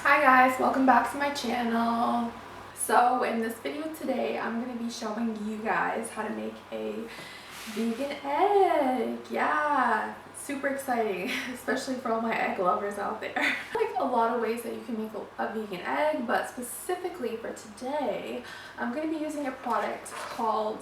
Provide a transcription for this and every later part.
Hi guys, welcome back to my channel. So in this video today, I'm going to be showing you guys how to make a vegan egg. Yeah, super exciting, especially for all my egg lovers out there. Like a lot of ways that you can make a vegan egg, but specifically for today, I'm going to be using a product called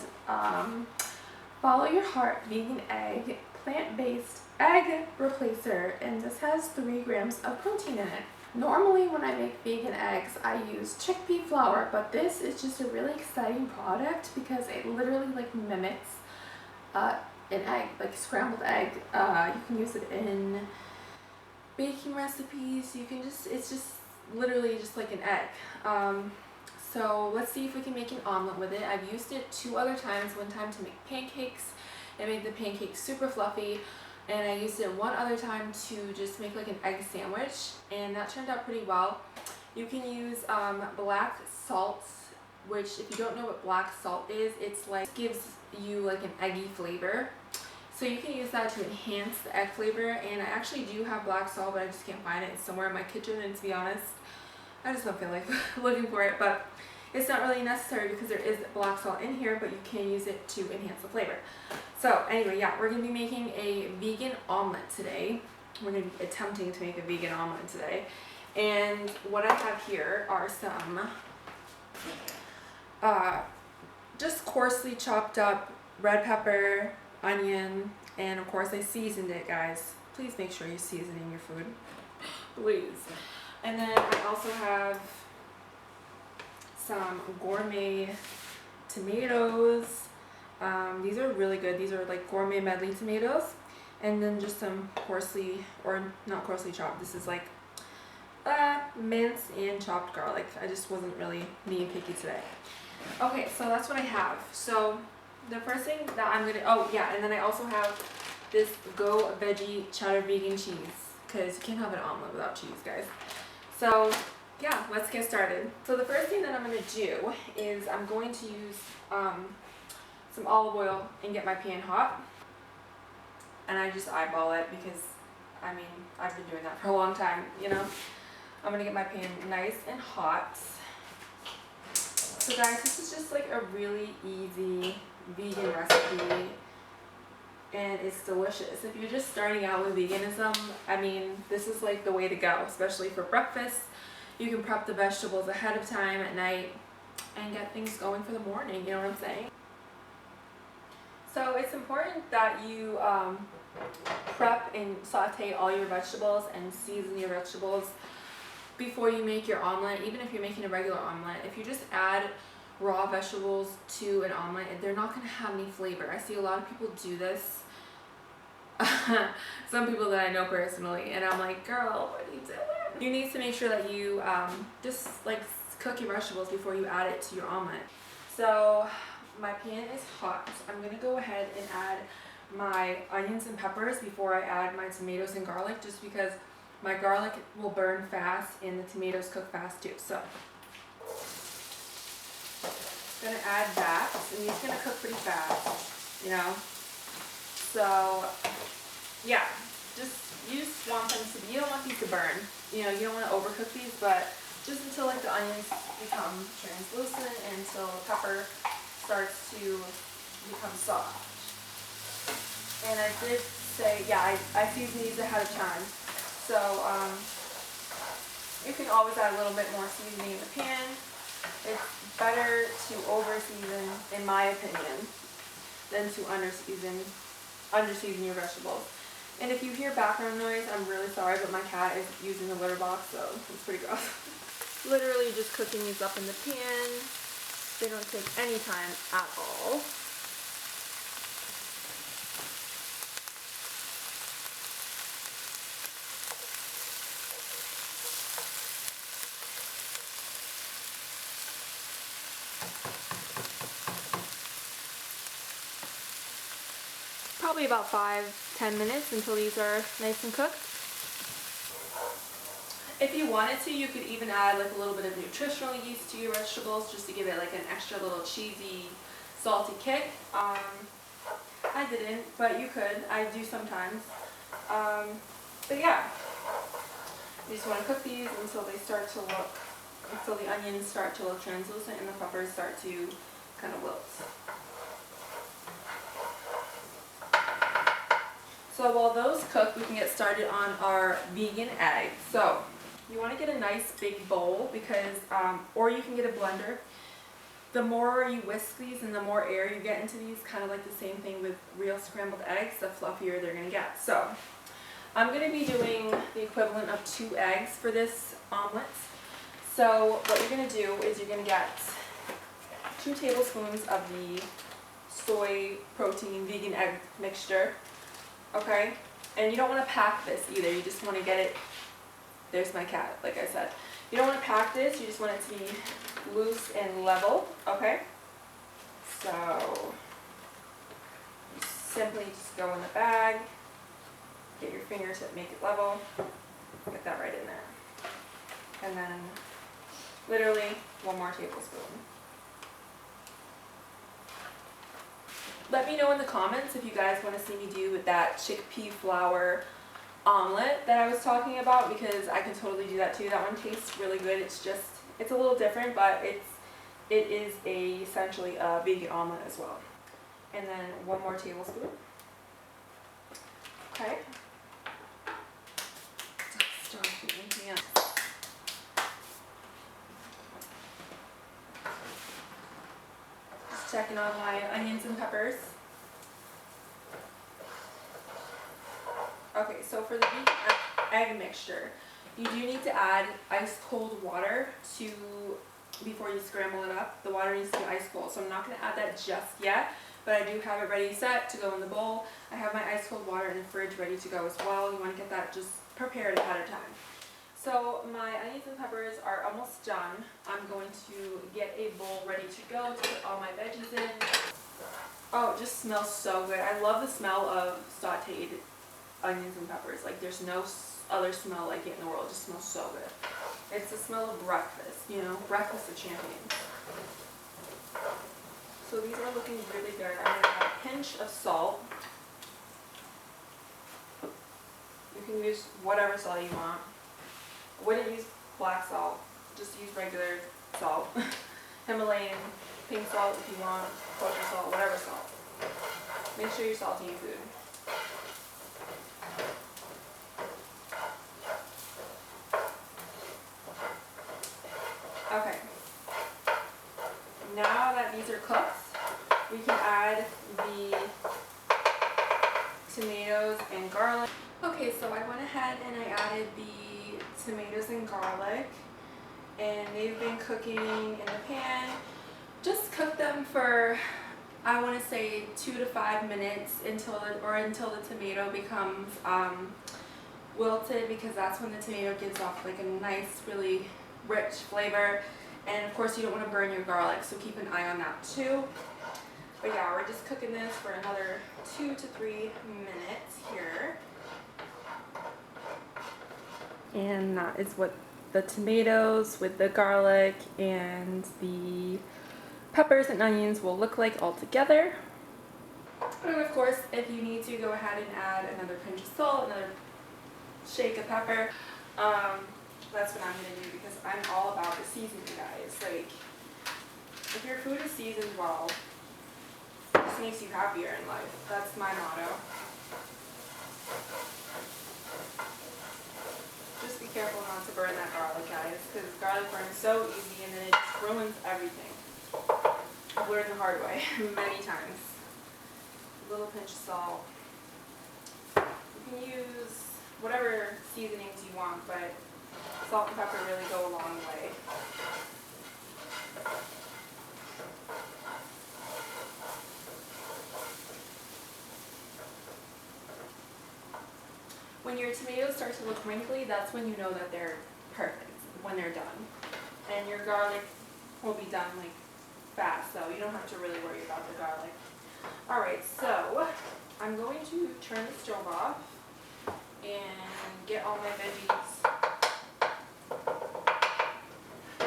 Follow Your Heart Vegan Egg Plant-Based Egg Replacer, and this has 3 grams of protein in it. Normally when I make vegan eggs, I use chickpea flour, but this is just a really exciting product because it literally like mimics an egg, like scrambled egg. You can use it in baking recipes. You can just, it's just literally just like an egg. So let's see if we can make an omelet with it. I've used it 2 other times. One time to make pancakes. It made the pancakes super fluffy. And I used it 1 other time to just make like an egg sandwich, and that turned out pretty well. You can use black salt, which if you don't know what black salt is, it's like gives you like an eggy flavor. So you can use that to enhance the egg flavor, and I actually do have black salt, but I just can't find it. It's somewhere in my kitchen, and to be honest, I just don't feel like looking for it, but it's not really necessary because there is black salt in here, but you can use it to enhance the flavor. So anyway, yeah, we're going to be making a vegan omelet today. We're going to be attempting to make a vegan omelet today. And what I have here are some just coarsely chopped up red pepper, onion, and of course I seasoned it, guys. Please make sure you're seasoning your food. Please. And then I also have some gourmet tomatoes. These are really good. These are like gourmet medley tomatoes. And then just some coarsely, or not coarsely chopped, this is like minced and chopped garlic. I just wasn't really being picky today. Okay, so that's what I have. So the first thing that I'm gonna, oh yeah, and then I also have this Go Veggie cheddar vegan cheese, because you can't have an omelet without cheese, guys. So yeah, let's get started. So the first thing that I'm going to do is I'm going to use some olive oil and get my pan hot. And I just eyeball it because, I mean, I've been doing that for a long time, you know. I'm going to get my pan nice and hot. So guys, this is just like a really easy vegan recipe. And it's delicious. If you're just starting out with veganism, I mean, this is like the way to go, especially for breakfast. You can prep the vegetables ahead of time at night and get things going for the morning, you know what I'm saying? So it's important that you prep and saute all your vegetables and season your vegetables before you make your omelet, even if you're making a regular omelet. If you just add raw vegetables to an omelet, they're not going to have any flavor. I see a lot of people do this. Some people that I know personally, and I'm like, girl, what are you doing? You need to make sure that you just like cook your vegetables before you add it to your omelet. So my pan is hot. So I'm gonna go ahead and add my onions and peppers before I add my tomatoes and garlic, just because my garlic will burn fast and the tomatoes cook fast too. So I'm gonna add that, and it's gonna cook pretty fast, you know. So yeah, you just want them to be, you don't want these to burn. You know, you don't want to overcook these, but just until like the onions become translucent and until the pepper starts to become soft. And I did say, yeah, I season these ahead of time. So you can always add a little bit more seasoning in the pan. It's better to over season, in my opinion, than to under season your vegetables. And if you hear background noise, I'm really sorry, but my cat is using the litter box, so it's pretty gross. Literally just cooking these up in the pan. They don't take any time at all. Probably about 5-10 minutes until these are nice and cooked. If you wanted to, you could even add like a little bit of nutritional yeast to your vegetables just to give it like an extra little cheesy, salty kick. I didn't, but you could. I do sometimes. But yeah. You just want to cook these until the onions start to look translucent and the peppers start to kind of wilt. So while those cook, we can get started on our vegan eggs. So you want to get a nice big bowl because, or you can get a blender. The more you whisk these and the more air you get into these, kind of like the same thing with real scrambled eggs, the fluffier they're going to get. So I'm going to be doing the equivalent of 2 eggs for this omelet. So what you're going to do is you're going to get 2 tablespoons of the soy protein vegan egg mixture. Okay? And you don't want to pack this either. You just want to get it. There's my cat, like I said. You don't want to pack this. You just want it to be loose and level. Okay? So you simply just go in the bag. Get your fingertip, make it level. Get that right in there. And then literally 1 more tablespoon. Let me know in the comments if you guys want to see me do that chickpea flour omelet that I was talking about, because I can totally do that too. That one tastes really good. It's a little different, but it is essentially a vegan omelet as well. And then 1 more tablespoon. Okay. Start anything else. Just checking on my onions and peppers. Okay, so for the vegan egg mixture, you do need to add ice cold water before you scramble it up. The water needs to be ice cold, so I'm not going to add that just yet, but I do have it ready set to go in the bowl. I have my ice cold water in the fridge ready to go as well. You want to get that just prepared ahead of time. So my onions and peppers are almost done. I'm going to get a bowl ready to go to put all my veggies in. Oh, it just smells so good. I love the smell of sauteed onions and peppers. Like, there's no other smell like it in the world. It just smells so good. It's the smell of breakfast, you know, breakfast of champions. So these are looking really good. I'm going to add a pinch of salt. You can use whatever salt you want. I wouldn't use black salt. Just use regular salt. Himalayan pink salt if you want, kosher salt, whatever salt. Make sure you're salting your food. Okay, now that these are cooked, we can add the tomatoes and garlic. Okay, so I went ahead and I added the tomatoes and garlic, and they've been cooking in the pan. Just cook them for, I want to say 2 to 5 minutes until the tomato becomes wilted, because that's when the tomato gives off like a nice, really rich flavor. And of course you don't want to burn your garlic, so keep an eye on that too. But yeah, we're just cooking this for another 2 to 3 minutes here. And that is what the tomatoes with the garlic and the peppers and onions will look like all together. And of course, if you need to, go ahead and add another pinch of salt, another shake of pepper. That's what I'm going to do, because I'm all about the seasoning, guys. Like, if your food is seasoned well, it just makes you happier in life. That's my motto. Just be careful not to burn that garlic, guys, because garlic burns so easy and then it just ruins everything. I've learned the hard way many times. A little pinch of salt. You can use whatever seasonings you want, but salt and pepper really go a long way. When your tomatoes start to look wrinkly, that's when you know that they're perfect, when they're done. And your garlic will be done like fast, so you don't have to really worry about the garlic. Alright, so I'm going to turn the stove off and get all my veggies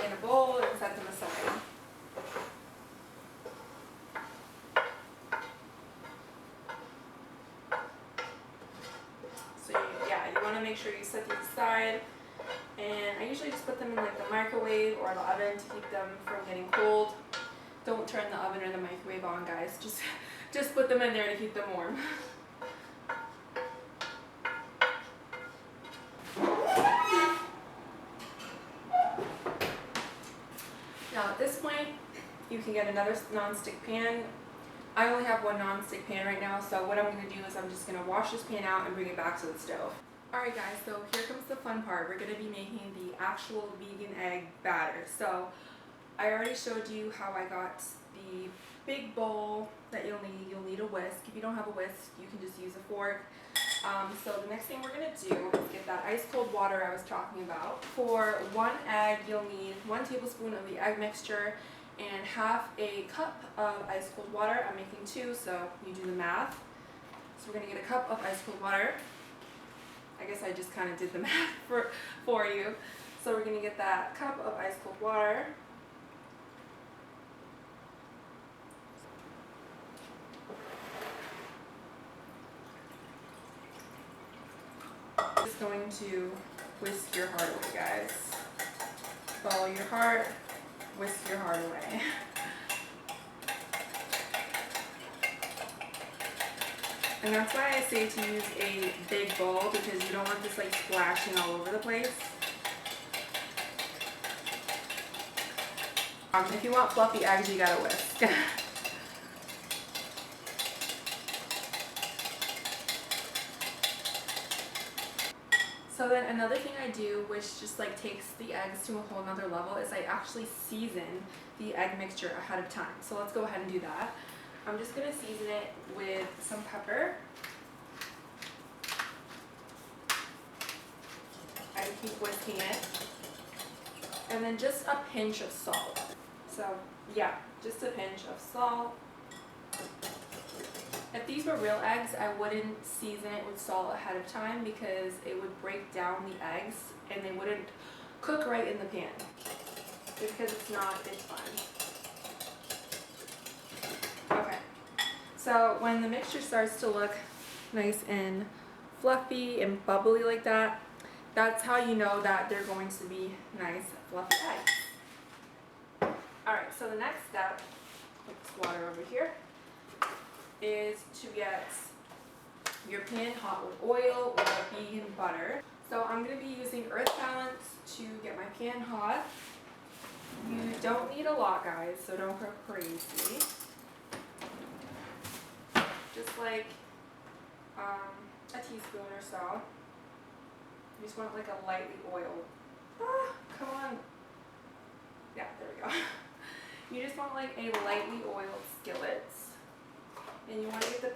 in a bowl and set them aside. So yeah, you want to make sure you set these aside. And I usually just put them in like the microwave or the oven to keep them from getting cold. Don't turn the oven or the microwave on, guys. Just put them in there to keep them warm. Now at this point, you can get another non-stick pan. I only have one non-stick pan right now, so what I'm going to do is I'm just going to wash this pan out and bring it back to the stove. Alright guys, so here comes the fun part. We're going to be making the actual vegan egg batter. So I already showed you how I got the big bowl that you'll need. You'll need a whisk. If you don't have a whisk, you can just use a fork. So the next thing we're going to do is get that ice cold water I was talking about. For one egg, you'll need 1 tablespoon of the egg mixture and half a cup of ice cold water. I'm making 2, so you do the math. So we're going to get a cup of ice cold water. I guess I just kind of did the math for you. So we're going to get that cup of ice cold water. Just going to whisk your heart away, guys. Follow your heart, whisk your heart away. And that's why I say to use a big bowl, because you don't want this like splashing all over the place. If you want fluffy eggs, you gotta whisk. So then another thing I do, which just like takes the eggs to a whole nother level, is I actually season the egg mixture ahead of time. So let's go ahead and do that. I'm just going to season it with some pepper. I keep whisking it. And then just a pinch of salt. So yeah, just a pinch of salt. If these were real eggs, I wouldn't season it with salt ahead of time because it would break down the eggs and they wouldn't cook right in the pan. Because it's fun. Okay, so when the mixture starts to look nice and fluffy and bubbly like that, that's how you know that they're going to be nice fluffy eggs. Alright, so the next step, put this water over here, is to get your pan hot with oil or vegan butter. So I'm going to be using earth balance to get my pan hot. You don't need a lot, guys, so don't go crazy. Just like a teaspoon or so. You just want like a lightly oiled. Come on. Yeah, there we go. You just want like a lightly oiled skillet. And you want to get the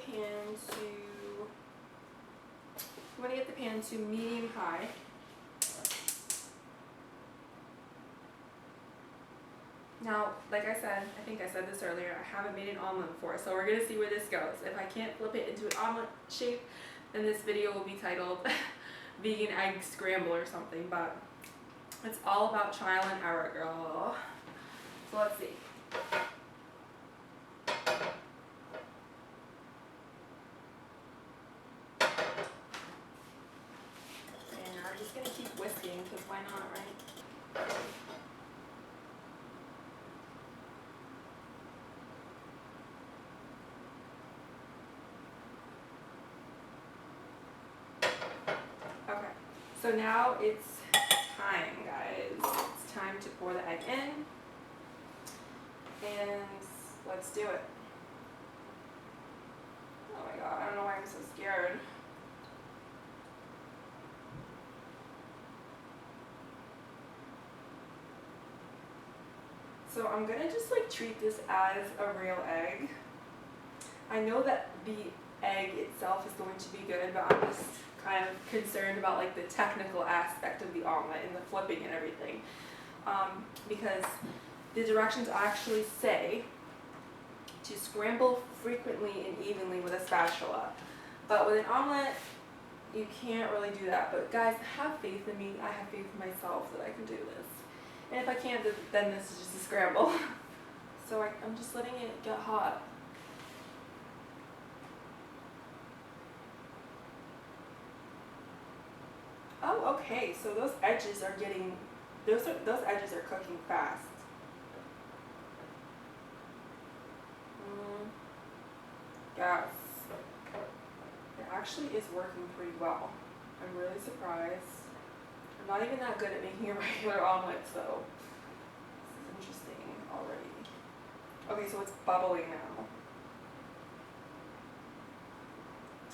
pan to medium high. Now, like I said, I think I said this earlier, I haven't made an omelet before, so we're going to see where this goes. If I can't flip it into an omelet shape, then this video will be titled Vegan Egg Scramble or something, but it's all about trial and error, girl. So let's see. I'm just going to keep whisking because why not, right? Okay, so now it's time, guys. It's time to pour the egg in. And let's do it. Oh my god, I don't know why I'm so scared. So I'm gonna just like treat this as a real egg. I know that the egg itself is going to be good, but I'm just kind of concerned about like the technical aspect of the omelet and the flipping and everything. Because the directions actually say to scramble frequently and evenly with a spatula. But with an omelet, you can't really do that. But guys, have faith in me. I have faith in myself that I can do this. And if I can't, then this is just a scramble. So I'm just letting it get hot. Oh, go. Okay, so those edges are getting, those edges are cooking fast. Yes, it actually is working pretty well. I'm really surprised. I'm not even that good at making a regular omelet, so this is interesting already. Okay, so it's bubbling now.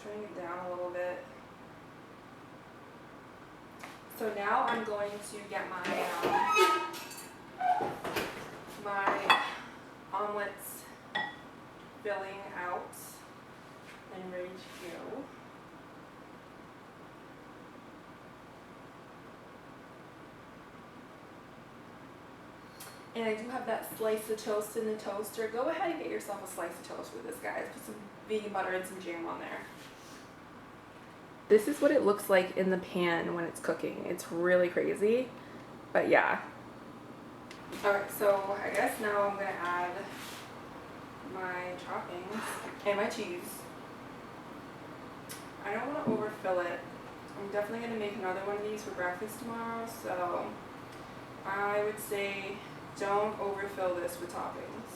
Turning it down a little bit. So now I'm going to get my omelets filling out and ready to go. And I do have that slice of toast in the toaster. Go ahead and get yourself a slice of toast with this, guys. Put some vegan butter and some jam on there. This is what it looks like in the pan when it's cooking. It's really crazy, but yeah. Alright, so I guess now I'm gonna add my toppings and my cheese. I don't want to overfill it. I'm definitely going to make another one of these for breakfast tomorrow, so I would say don't overfill this with toppings.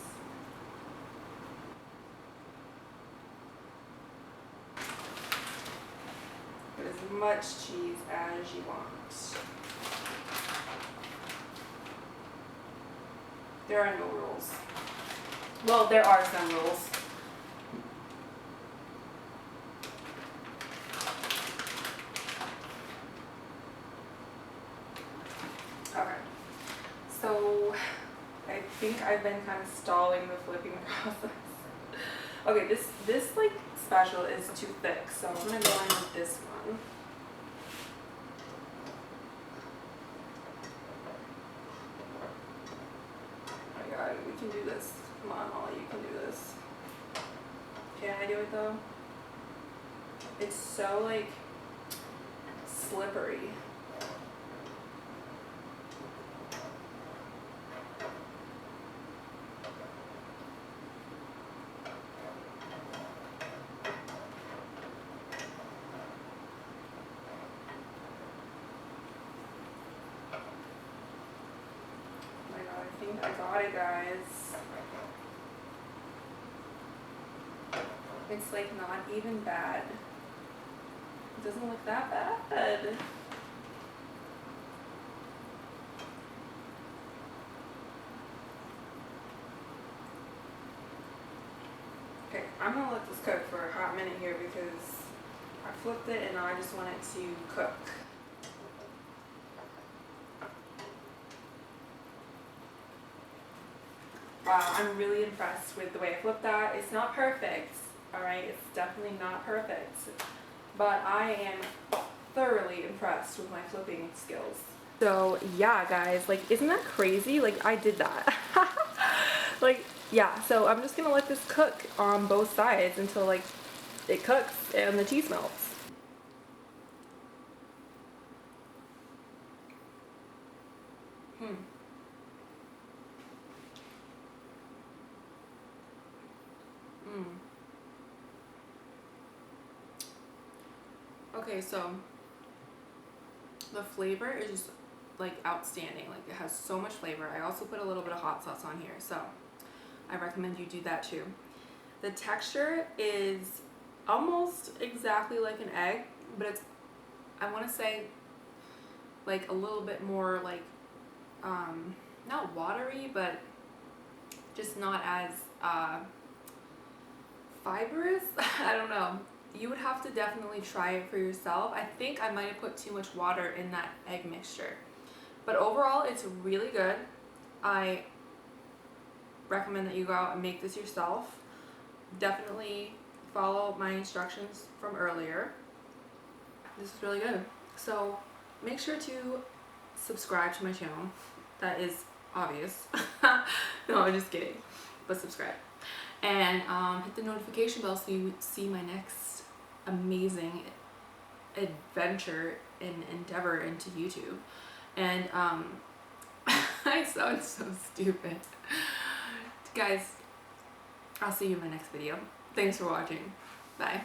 Put as much cheese as you want. There are no rules. Well, there are some rules. Okay, so I think I've been kind of stalling the flipping process. Okay, this like special is too thick, so I'm gonna go in with this one. Oh my god, we can do this. Come on, Molly, you can do this. Can I do it though? It's so like slippery. I think I got it, guys. It's like not even bad. It doesn't look that bad. Okay, I'm gonna let this cook for a hot minute here because I flipped it and I just want it to cook. Wow, I'm really impressed with the way I flipped that. It's not perfect, alright? It's definitely not perfect. But I am thoroughly impressed with my flipping skills. So yeah, guys, like, isn't that crazy? Like, I did that. Like, yeah, so I'm just gonna let this cook on both sides until, like, it cooks and the cheese melts. Okay, so the flavor is just like outstanding. Like, it has so much flavor. I also put a little bit of hot sauce on here, so I recommend you do that too. The texture is almost exactly like an egg, but it's, I want to say, like a little bit more like not watery, but just not as fibrous. I don't know. You would have to definitely try it for yourself. I think I might have put too much water in that egg mixture. But overall, it's really good. I recommend that you go out and make this yourself. Definitely follow my instructions from earlier. This is really good. So make sure to subscribe to my channel. That is obvious. No, I'm just kidding. But subscribe. And hit the notification bell so you see my next amazing adventure and endeavor into YouTube. And I sound so stupid. Guys, I'll see you in my next video. Thanks for watching. Bye.